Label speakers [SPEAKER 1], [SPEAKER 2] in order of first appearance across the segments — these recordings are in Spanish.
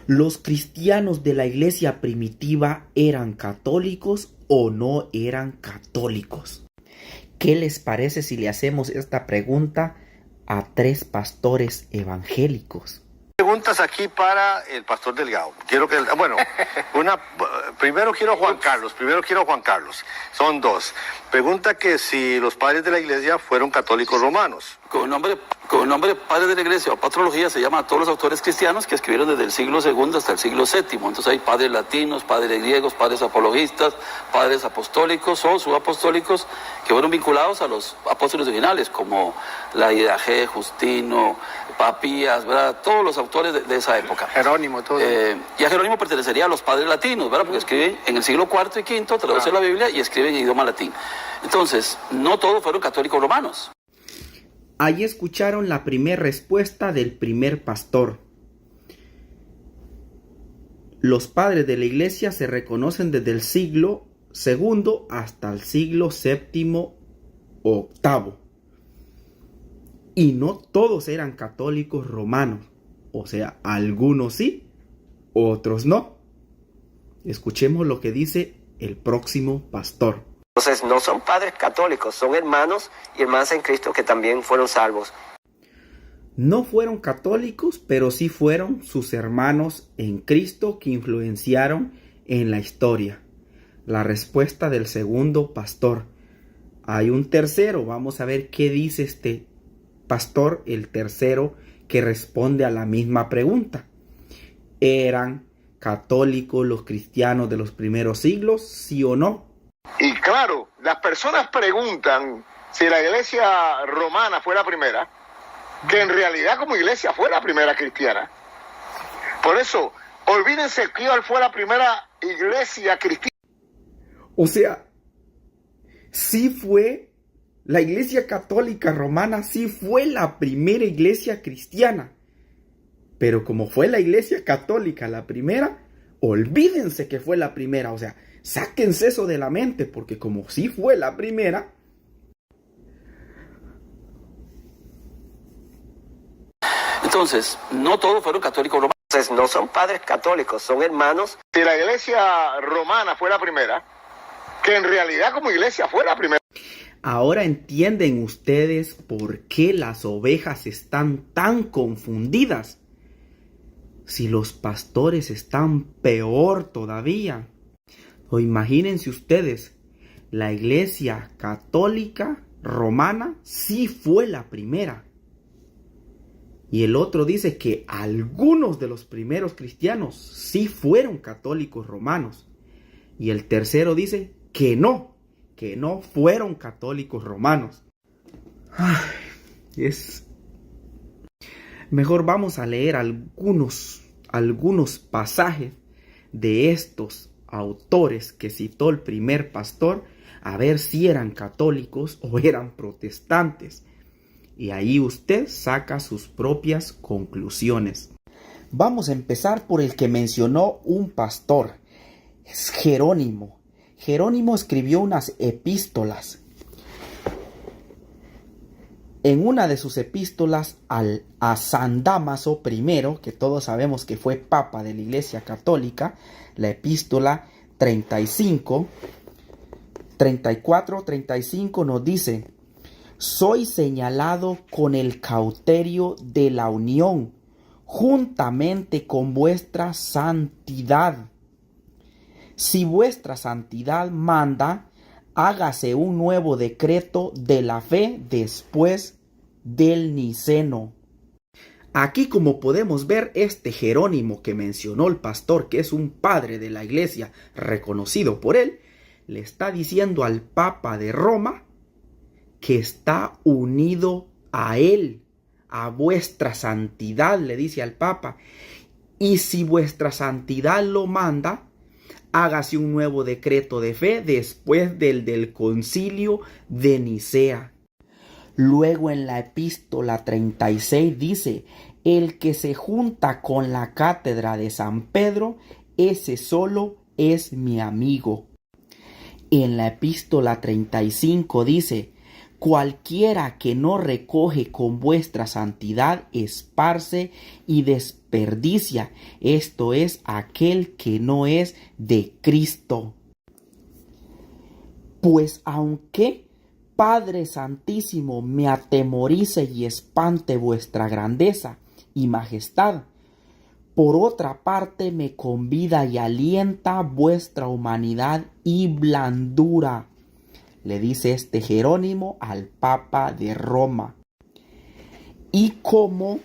[SPEAKER 1] ¿Los cristianos de la iglesia primitiva eran católicos o no eran católicos? ¿Qué les parece si le hacemos esta pregunta a 3 pastores evangélicos?
[SPEAKER 2] Preguntas aquí para el pastor Delgado. Primero quiero Juan Carlos. Son 2. Pregunta que si los padres de la iglesia fueron católicos romanos.
[SPEAKER 3] Con el nombre padre de la iglesia o patrología se llama a todos los autores cristianos que escribieron desde el siglo II hasta el siglo VII. Entonces hay padres latinos, padres griegos, padres apologistas, padres apostólicos o subapostólicos que fueron vinculados a los apóstoles originales, como la G, Justino, Papías, ¿verdad? Todos los autores de esa época.
[SPEAKER 2] Jerónimo, todo.
[SPEAKER 3] Y a Jerónimo pertenecería a los padres latinos, ¿verdad? Porque escriben en el siglo IV y V, traducen la Biblia y escriben en idioma latín. Entonces, no todos fueron católicos romanos.
[SPEAKER 1] Ahí escucharon la primera respuesta del primer pastor. Los padres de la iglesia se reconocen desde el siglo II hasta el siglo VII o VIII. Y no todos eran católicos romanos. O sea, algunos sí, otros no. Escuchemos lo que dice el próximo pastor.
[SPEAKER 4] Entonces no son padres católicos, son hermanos y hermanas en Cristo que también fueron salvos.
[SPEAKER 1] No fueron católicos, pero sí fueron sus hermanos en Cristo que influenciaron en la historia. La respuesta del segundo pastor. Hay un tercero, vamos a ver qué dice este pastor, el tercero que responde a la misma pregunta. ¿Eran católicos los cristianos de los primeros siglos, sí o no?
[SPEAKER 5] Y claro, las personas preguntan si la iglesia romana fue la primera, que en realidad como iglesia fue la primera cristiana. Por eso, olvídense que fue la primera iglesia cristiana.
[SPEAKER 1] O sea, sí fue, la iglesia católica romana sí fue la primera iglesia cristiana. Pero como fue la iglesia católica la primera, olvídense que fue la primera, o sea, sáquense eso de la mente, porque como sí fue la primera.
[SPEAKER 3] Entonces, no todos fueron católicos romanos.
[SPEAKER 4] Entonces no son padres católicos, son hermanos.
[SPEAKER 5] Si la iglesia romana fue la primera, que en realidad como iglesia fue la primera.
[SPEAKER 1] Ahora entienden ustedes por qué las ovejas están tan confundidas. Si los pastores están peor todavía. O imagínense ustedes, la iglesia católica romana sí fue la primera. Y el otro dice que algunos de los primeros cristianos sí fueron católicos romanos. Y el tercero dice que no fueron católicos romanos. Mejor vamos a leer algunos pasajes de estos autores que citó el primer pastor, a ver si eran católicos o eran protestantes. Y ahí usted saca sus propias conclusiones. Vamos a empezar por el que mencionó un pastor. Es Jerónimo. Jerónimo escribió unas epístolas. En una de sus epístolas a San Dámaso I, que todos sabemos que fue papa de la Iglesia Católica, la epístola 34-35 nos dice: soy señalado con el cauterio de la unión, juntamente con vuestra santidad. Si vuestra santidad manda, hágase un nuevo decreto de la fe después del Niceno. Aquí, como podemos ver, este Jerónimo que mencionó el pastor, que es un padre de la iglesia reconocido por él, le está diciendo al Papa de Roma que está unido a él, a vuestra santidad, le dice al Papa. Y si vuestra santidad lo manda, hágase un nuevo decreto de fe después del concilio de Nicea. Luego en la epístola 36 dice: el que se junta con la cátedra de San Pedro, ese solo es mi amigo. En la epístola 35 dice: cualquiera que no recoge con vuestra santidad, esparce y desperdicia, esto es, aquel que no es de Cristo. Pues aunque, Padre Santísimo, me atemorice y espante vuestra grandeza y majestad, por otra parte me convida y alienta vuestra humanidad y blandura, le dice este Jerónimo al Papa de Roma. Y como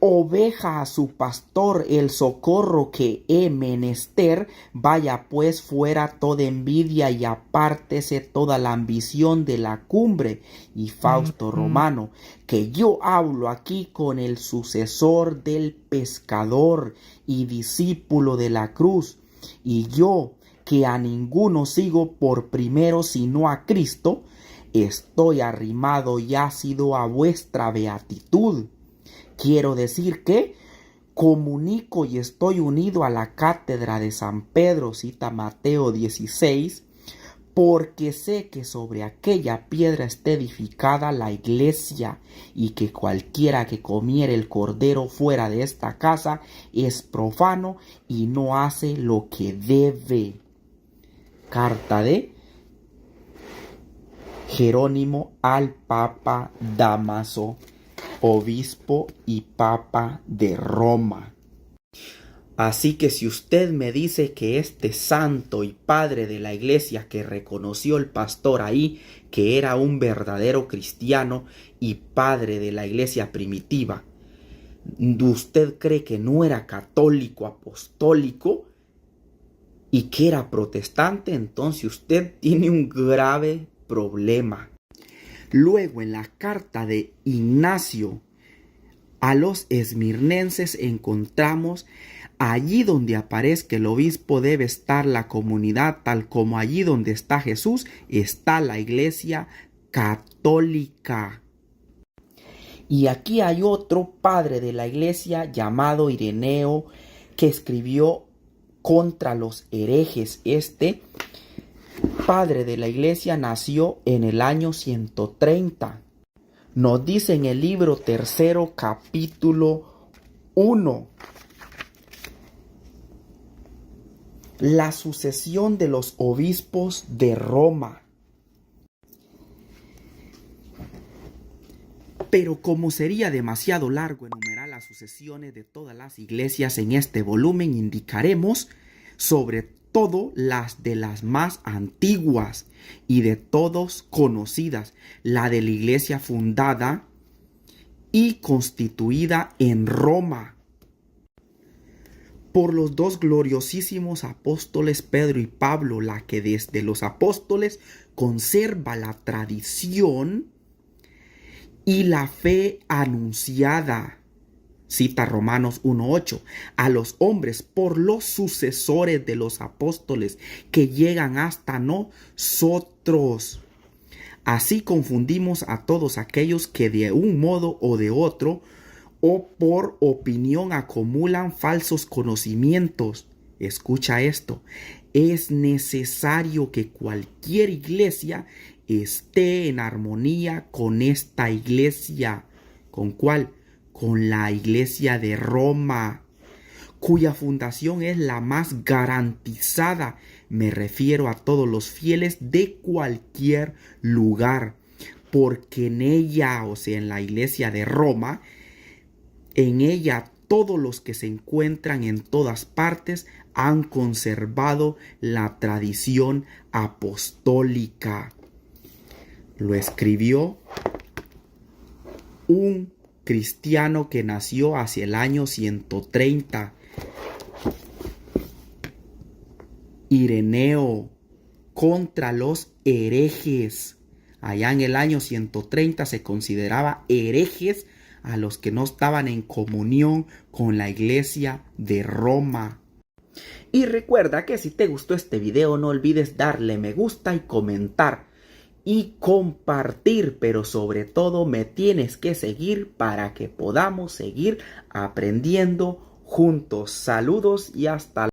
[SPEAKER 1] oveja a su pastor el socorro que he menester, vaya pues fuera toda envidia y apártese toda la ambición de la cumbre. Y Fausto Romano, que yo hablo aquí con el sucesor del pescador y discípulo de la cruz, y yo, que a ninguno sigo por primero sino a Cristo, estoy arrimado y ácido a vuestra beatitud. Quiero decir que comunico y estoy unido a la cátedra de San Pedro, cita Mateo 16, porque sé que sobre aquella piedra está edificada la iglesia, y que cualquiera que comiere el cordero fuera de esta casa es profano y no hace lo que debe. Carta de Jerónimo al Papa Dámaso, obispo y papa de Roma. Así que si usted me dice que este santo y padre de la iglesia que reconoció el pastor ahí, que era un verdadero cristiano y padre de la iglesia primitiva, usted cree que no era católico apostólico y que era protestante, entonces usted tiene un grave problema. Luego, en la carta de Ignacio a los esmirnenses encontramos: allí donde aparezca el obispo debe estar la comunidad, tal como allí donde está Jesús está la iglesia católica. Y aquí hay otro padre de la iglesia llamado Ireneo, que escribió contra los herejes. Este padre de la iglesia nació en el año 130. Nos dice en el libro 3, capítulo 1, la sucesión de los obispos de Roma. Pero como sería demasiado largo enumerar las sucesiones de todas las iglesias en este volumen, indicaremos sobre todo las de las más antiguas y de todos conocidas, la de la iglesia fundada y constituida en Roma por los dos gloriosísimos apóstoles Pedro y Pablo, la que desde los apóstoles conserva la tradición y la fe anunciada, cita Romanos 1:8, a los hombres por los sucesores de los apóstoles que llegan hasta nosotros. Así confundimos a todos aquellos que de un modo o de otro o por opinión acumulan falsos conocimientos. Escucha esto: es necesario que cualquier iglesia esté en armonía con esta iglesia. ¿Con cuál? Con la iglesia de Roma, cuya fundación es la más garantizada. Me refiero a todos los fieles de cualquier lugar, porque en ella, o sea, en la iglesia de Roma, en ella todos los que se encuentran en todas partes han conservado la tradición apostólica. Lo escribió un cristiano que nació hacia el año 130. Ireneo, contra los herejes. Allá en el año 130 se consideraba herejes a los que no estaban en comunión con la iglesia de Roma. Y recuerda que si te gustó este video no olvides darle me gusta y comentar y compartir, pero sobre todo me tienes que seguir para que podamos seguir aprendiendo juntos. Saludos y hasta